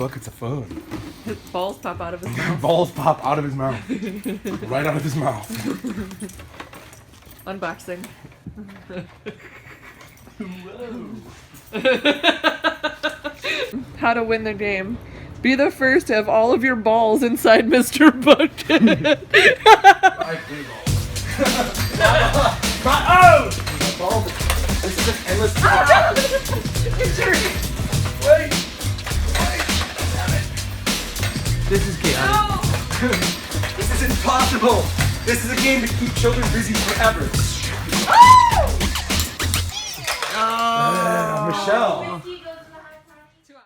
buckets of fun. His balls pop out of his mouth. Balls pop out of his mouth. Right out of his mouth. Unboxing. How to win the game. Be the first to have all of your balls inside Mr. Bucket. This is an endless journey. Wait. This is chaotic. This is impossible. This is a game to keep children busy forever. Michelle.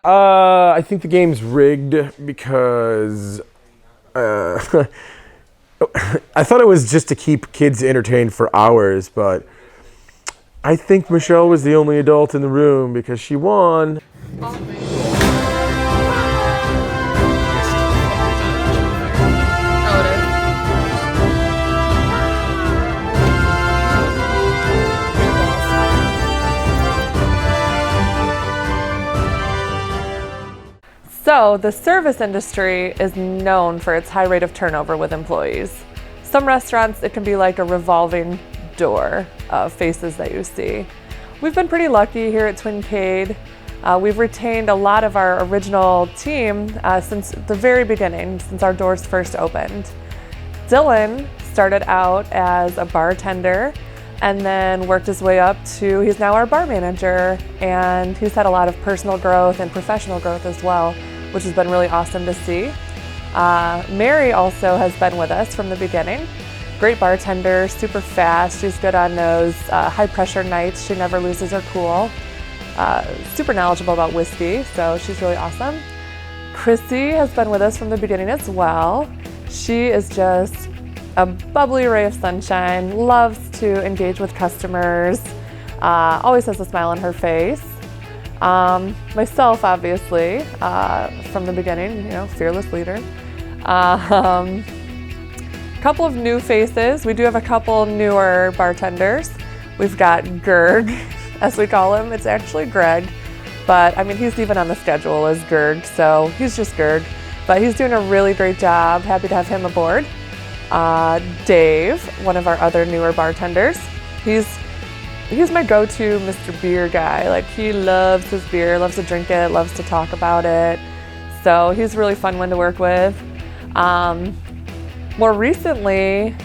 I think the game's rigged because I thought it was just to keep kids entertained for hours, but I think Michelle was the only adult in the room because she won. So, the service industry is known for its high rate of turnover with employees. Some restaurants, it can be like a revolving door of faces that you see. We've been pretty lucky here at Twincade. We've retained a lot of our original team since the very beginning, since our doors first opened. Dylan started out as a bartender and then worked his way up to, he's now our bar manager, and he's had a lot of personal growth and professional growth as well, which has been really awesome to see. Mary also has been with us from the beginning. Great bartender, super fast. She's good on those high pressure nights. She never loses her cool. Super knowledgeable about whiskey, so she's really awesome. Chrissy has been with us from the beginning as well. She is just a bubbly ray of sunshine, loves to engage with customers, always has a smile on her face. Myself, obviously, from the beginning, you know, fearless leader. Couple of new faces. We do have a couple newer bartenders. We've got Gerg, as we call him. It's actually Greg, but I mean, he's even on the schedule as Gerg, so he's just Gerg. But he's doing a really great job. Happy to have him aboard. Dave, one of our other newer bartenders. He's my go-to Mr. Beer guy. Like, he loves his beer, loves to drink it, loves to talk about it. So he's a really fun one to work with. More recently,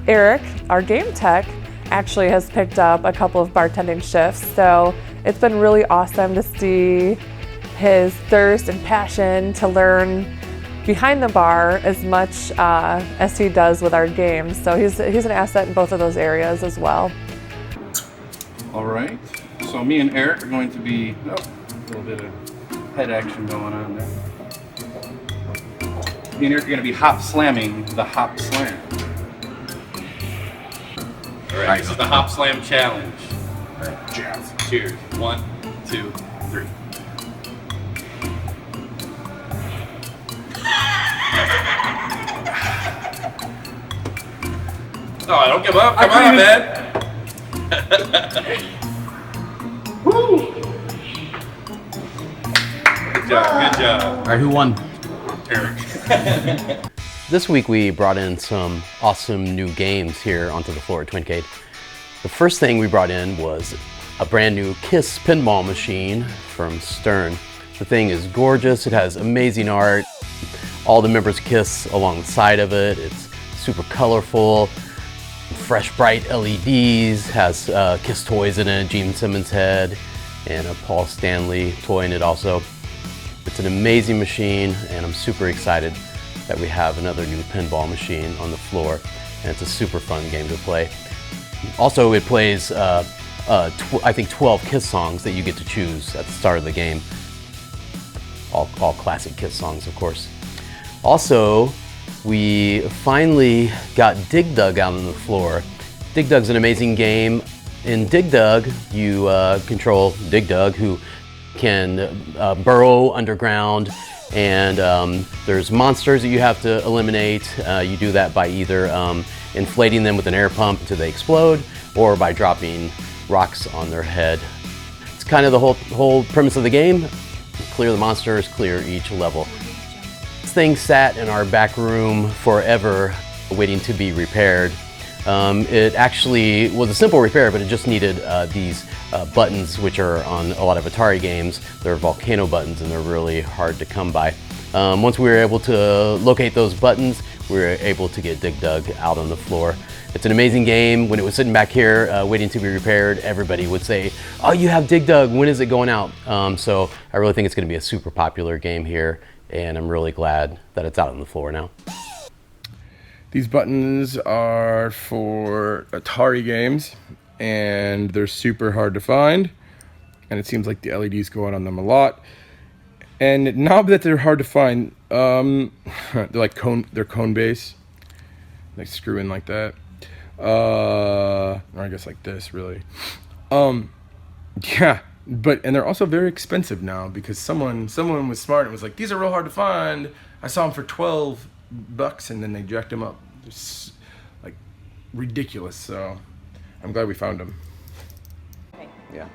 Eric, our game tech, actually has picked up a couple of bartending shifts. So it's been really awesome to see his thirst and passion to learn behind the bar as much as he does with our games. So he's an asset in both of those areas as well. All right, so me and Eric are going to be, a little bit of head action going on there. Me and Eric are going to be hop slamming the hop slam. All right, this is the hop slam challenge. All right, jazz. Cheers. 1, 2, 3. Oh, don't give up. Come on, man. Woo! Good job, good job. All right, who won? Eric. This week we brought in some awesome new games here onto the floor at Twincade. The first thing we brought in was a brand new KISS pinball machine from Stern. The thing is gorgeous, it has amazing art, all the members KISS alongside of it. It's super colorful, fresh bright LEDs, has KISS toys in it, Gene Simmons' head, and a Paul Stanley toy in it also. It's an amazing machine, and I'm super excited that we have another new pinball machine on the floor, and it's a super fun game to play. Also, it plays, I think 12 KISS songs that you get to choose at the start of the game. All classic KISS songs, of course. Also, we finally got Dig Dug out on the floor. Dig Dug's an amazing game. In Dig Dug, you control Dig Dug, who can burrow underground, and there's monsters that you have to eliminate. You do that by either inflating them with an air pump until they explode, or by dropping rocks on their head. It's kind of the whole premise of the game. clear the monsters, clear each level. This thing sat in our back room forever, waiting to be repaired. It actually was a simple repair, but it just needed these buttons, which are on a lot of Atari games. They're volcano buttons, and they're really hard to come by. Once we were able to locate those buttons, we were able to get Dig Dug out on the floor. It's an amazing game. When it was sitting back here waiting to be repaired, everybody would say, "Oh, you have Dig Dug, when is it going out?" So I really think it's going to be a super popular game here, and I'm really glad that it's out on the floor now. These buttons are for Atari games, and they're super hard to find, and it seems like the LEDs go on them a lot. And now that they're hard to find, they're like cone base. They screw in like that. Or I guess like this, really. Yeah, and they're also very expensive now because someone was smart and was like, these are real hard to find. I saw them for $12, and then they jacked them up. It's like ridiculous. So I'm glad we found them. Yeah.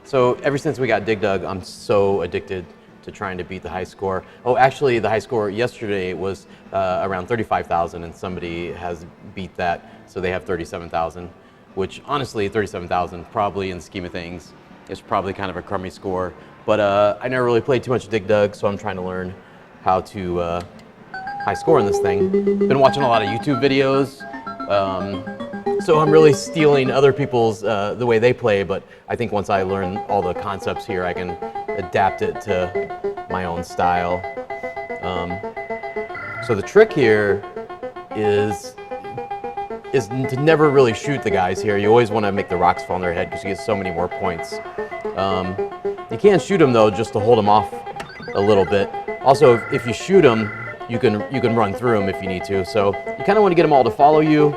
So ever since we got Dig Dug, I'm so addicted to trying to beat the high score. Oh, actually, the high score yesterday was around 35,000, and somebody has beat that, so they have 37,000, which honestly, 37,000 probably in the scheme of things is probably kind of a crummy score. But I never really played too much Dig Dug, so I'm trying to learn how to high score in this thing. Been watching a lot of YouTube videos, so I'm really stealing other people's the way they play, but I think once I learn all the concepts here, I can adapt it to my own style. So the trick here is to never really shoot the guys here. You always want to make the rocks fall on their head because you get so many more points. You can't shoot them though, just to hold them off a little bit. Also, if you shoot them, you can run through them if you need to. So you kind of want to get them all to follow you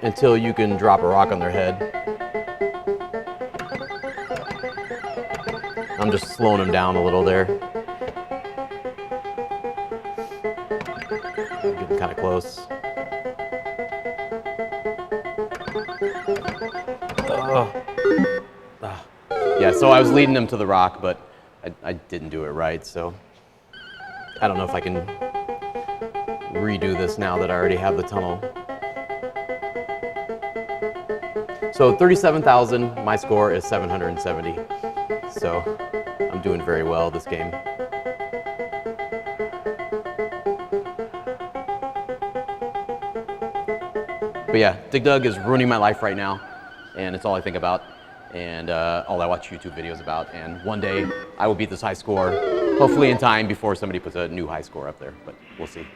until you can drop a rock on their head. I'm just slowing them down a little there. Getting kind of close. Yeah, so I was leading them to the rock, but I didn't do it right, so I don't know if I can redo this now that I already have the tunnel. So 37,000, my score is 770. So I'm doing very well this game. But yeah, Dig Dug is ruining my life right now, and it's all I think about, and all I watch YouTube videos about. And one day I will beat this high score, hopefully in time before somebody puts a new high score up there, but we'll see.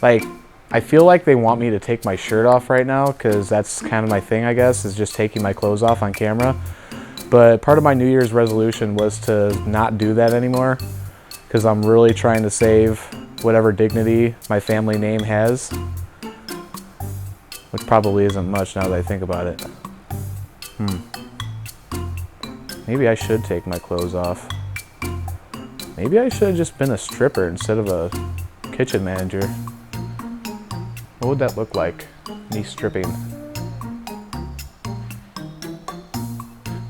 Like, I feel like they want me to take my shirt off right now because that's kind of my thing, I guess, is just taking my clothes off on camera. But part of my New Year's resolution was to not do that anymore because I'm really trying to save whatever dignity my family name has, which probably isn't much now that I think about it. Maybe I should take my clothes off. Maybe I should have just been a stripper instead of a kitchen manager. What would that look like? Me stripping.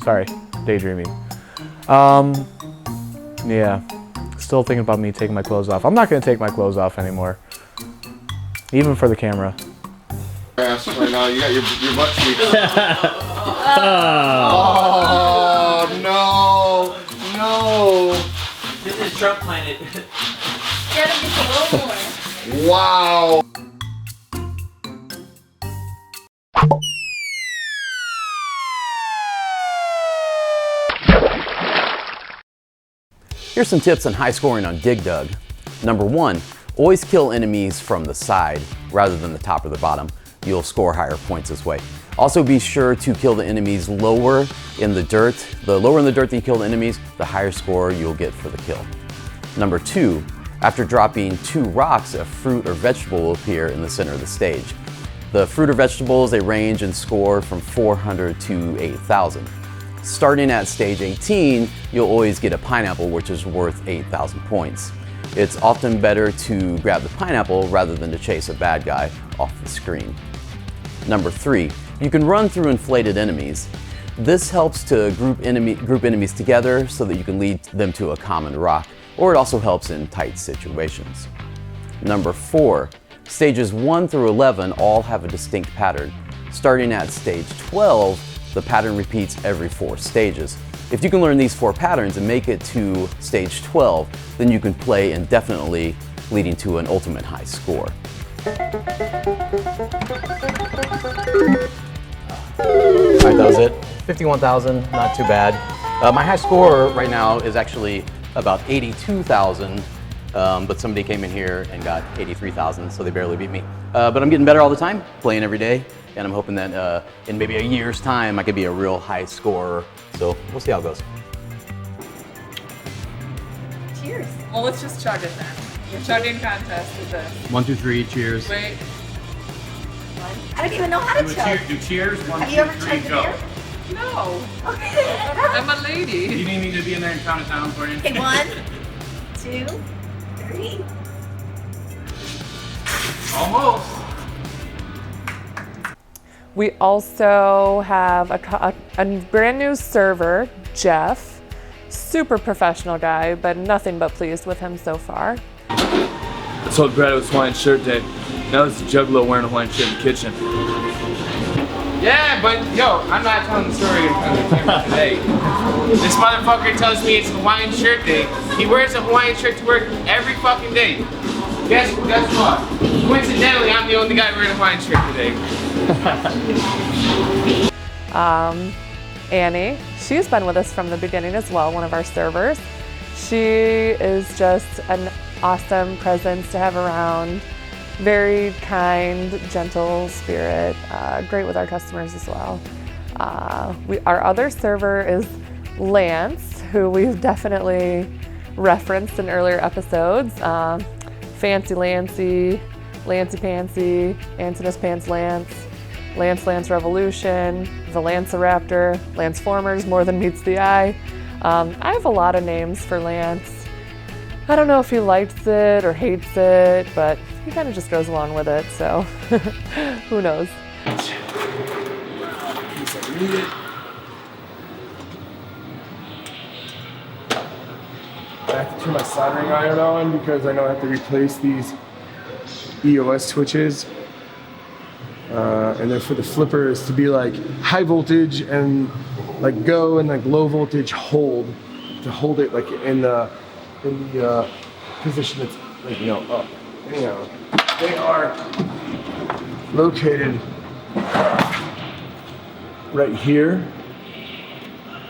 Sorry, daydreaming. Yeah, still thinking about me taking my clothes off. I'm not gonna take my clothes off anymore, even for the camera. Right now, you got your butt cheeks. Oh no! This is Trump Planet. Gotta get a little more. Wow! Here's some tips on high scoring on Dig Dug. Number 1, always kill enemies from the side rather than the top or the bottom. You'll score higher points this way. Also be sure to kill the enemies lower in the dirt. The lower in the dirt that you kill the enemies, the higher score you'll get for the kill. Number 2, after dropping 2 rocks, a fruit or vegetable will appear in the center of the stage. The fruit or vegetables, they range in score from 400 to 8,000. Starting at stage 18, you'll always get a pineapple, which is worth 8,000 points. It's often better to grab the pineapple rather than to chase a bad guy off the screen. Number 3, you can run through inflated enemies. This helps to group enemies together so that you can lead them to a common rock, or it also helps in tight situations. Number 4, stages 1 through 11 all have a distinct pattern. Starting at stage 12, the pattern repeats every 4 stages. If you can learn these 4 patterns and make it to stage 12, then you can play indefinitely, leading to an ultimate high score. All right, that was it. 51,000, not too bad. My high score right now is actually about 82,000, but somebody came in here and got 83,000, so they barely beat me. But I'm getting better all the time, playing every day, and I'm hoping that in maybe a year's time I could be a real high scorer. So we'll see how it goes. Cheers. Well, let's just chug it then. Your chugging contest is this. 1, 2, 3, cheers. Wait. I don't even know how to chug. Do cheers. 1, Have 2, you ever 3, chugged a go. beer? No. Okay. I'm a lady. You need me to be in there and count it down for you? Okay, 1, 2, 3. Almost. We also have a brand new server, Jeff. Super professional guy, but nothing but pleased with him so far. I told Brad it was Hawaiian shirt day. Now it's a juggalo wearing a Hawaiian shirt in the kitchen. Yeah, but yo, I'm not telling the story in front of the camera today. This motherfucker tells me it's Hawaiian shirt day. He wears a Hawaiian shirt to work every fucking day. Guess what? Coincidentally, I'm the only guy wearing a Hawaiian shirt today. Annie, she's been with us from the beginning as well, one of our servers. She is just an awesome presence to have around. Very kind, gentle spirit, great with our customers as well. Our other server is Lance, who we've definitely referenced in earlier episodes. Fancy Lancey, Lancey Pantsy, Antinous Pants Lance, Lance Revolution, the Lanceraptor, Lance Formers, More Than Meets the Eye. I have a lot of names for Lance. I don't know if he likes it or hates it, but he kind of just goes along with it, so who knows. I have to turn my soldering iron on because I know I have to replace these EOS switches. And then for the flippers to be like high voltage and like go and like low voltage hold, to hold it like in the position that's like, you know, up. Anyhow, they are located right here.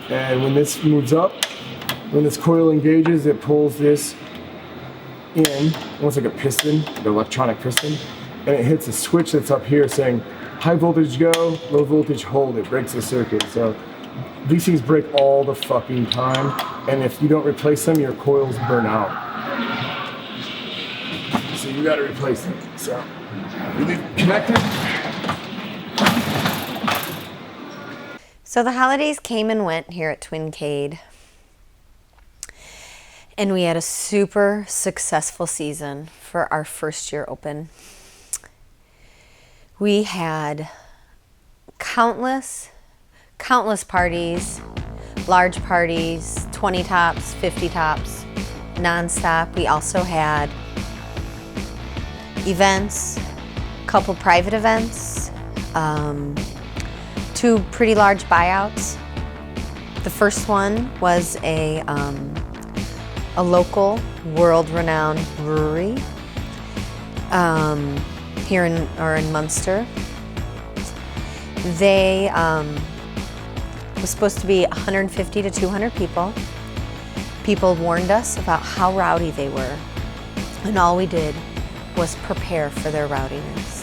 And when this moves up, when this coil engages, it pulls this in, almost like a piston, the electronic piston, and it hits a switch that's up here saying high voltage go, low voltage hold. It breaks the circuit. So these things break all the fucking time, and if you don't replace them, your coils burn out. So you gotta replace them. So we leave connected. So the holidays came and went here at Twincade, and we had a super successful season for our first year open. We had countless parties, large parties, 20 tops, 50 tops, nonstop. We also had events, a couple private events, 2 pretty large buyouts. The first one was a local world-renowned brewery here in Munster. They was supposed to be 150 to 200 people. People warned us about how rowdy they were, and all we did was prepare for their rowdiness.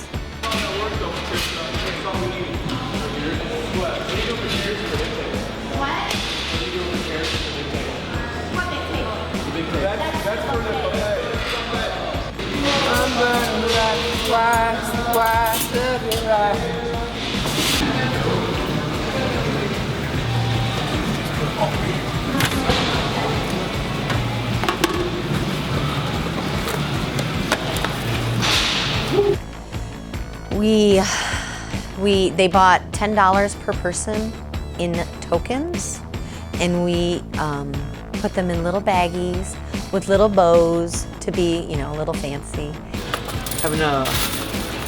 They bought $10 per person in tokens, and we put them in little baggies with little bows to be, you know, a little fancy. Having a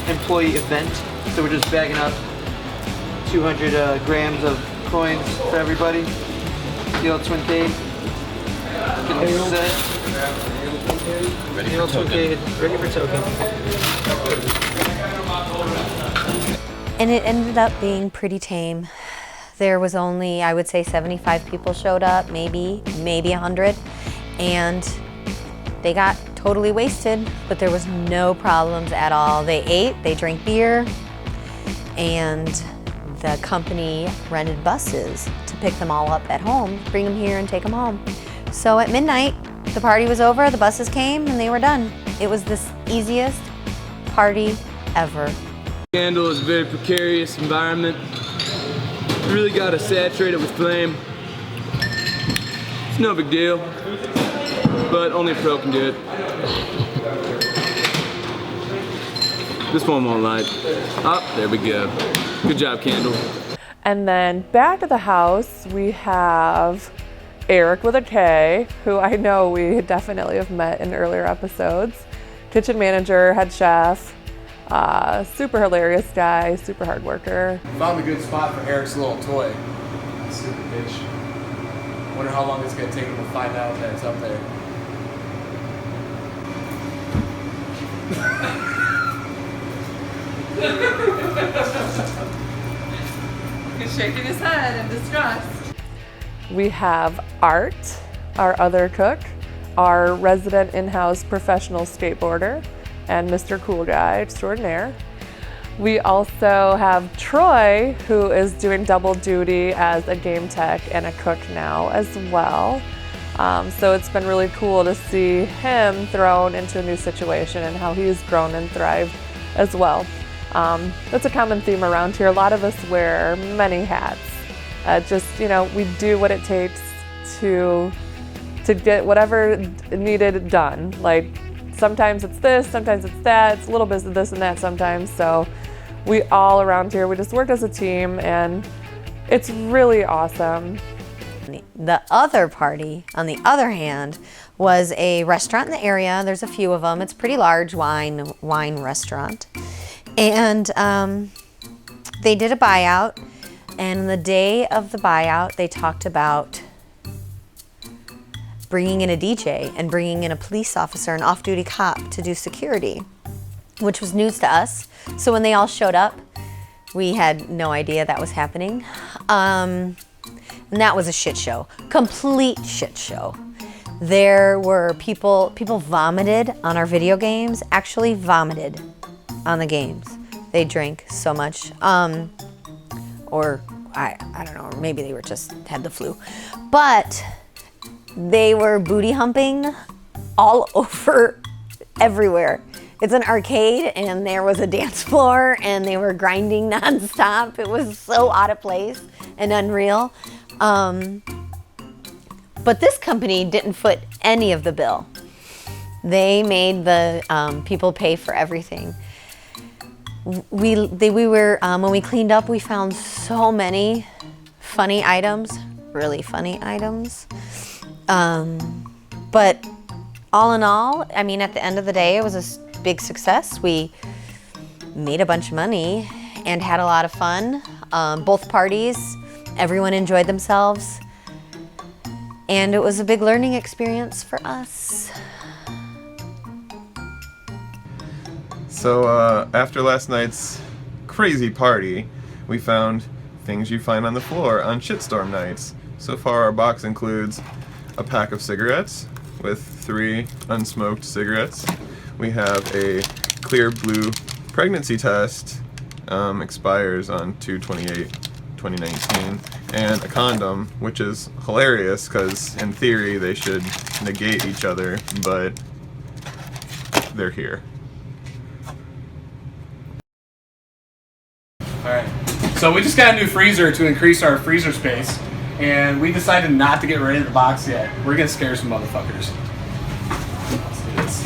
employee event, so we're just bagging up 200 grams of coins for everybody. The old Twincade. Getting set. The old Twincade, ready for token. And it ended up being pretty tame. There was only, I would say, 75 people showed up, maybe 100, and they got totally wasted, but there was no problems at all. They ate, they drank beer, and the company rented buses to pick them all up at home, bring them here and take them home. So at midnight, the party was over, the buses came, and they were done. It was the easiest party ever. Candle is a very precarious environment. You really gotta saturate it with flame. It's no big deal, but only a pro can do it. This one won't light. Oh, there we go. Good job, Candle. And then back at the house, we have Eric with a K, who I know we definitely have met in earlier episodes. Kitchen manager, head chef, super hilarious guy, super hard worker. Found a good spot for Eric's little toy. Stupid bitch. Wonder how long it's gonna take him to find out that it's up there. He's shaking his head in distress. We have Art, our other cook, our resident in-house professional skateboarder, and Mr. Cool Guy extraordinaire. We also have Troy, who is doing double duty as a game tech and a cook now as well. So it's been really cool to see him thrown into a new situation and how he's grown and thrived as well. That's a common theme around here. A lot of us wear many hats. Just, you know, we do what it takes to get whatever needed done. Like, sometimes it's this, sometimes it's that, it's a little bit of this and that sometimes. So we all around here, we just work as a team, and it's really awesome. The other party, on the other hand, was a restaurant in the area. There's a few of them. It's a pretty large wine restaurant. And they did a buyout, and the day of the buyout, they talked about bringing in a DJ and bringing in a police officer, an off-duty cop, to do security, which was news to us. So when they all showed up, we had no idea that was happening. And that was a shit show, complete shit show. There were people vomited on our video games, actually vomited on the games. They drank so much, or I don't know, or maybe they were just had the flu. But they were booty humping all over everywhere. It's an arcade, and there was a dance floor, and they were grinding nonstop. It was so out of place and unreal. But this company didn't foot any of the bill. They made the people pay for everything. We were when we cleaned up, we found so many funny items, really funny items. But all in all, I mean, at the end of the day, it was a big success. We made a bunch of money and had a lot of fun. Both parties, everyone enjoyed themselves. And it was a big learning experience for us. So after last night's crazy party, we found things you find on the floor on shitstorm nights. So far our box includes a pack of cigarettes with 3 unsmoked cigarettes. We have a clear blue pregnancy test, expires on 2/28/2019, and a condom, which is hilarious because in theory they should negate each other, but they're here. Alright, so we just got a new freezer to increase our freezer space, and we decided not to get rid of the box yet. We're gonna scare some motherfuckers. Let's do this.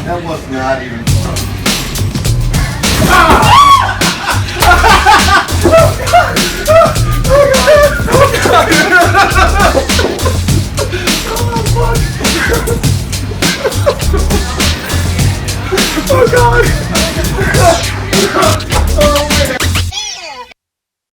That was not even fun.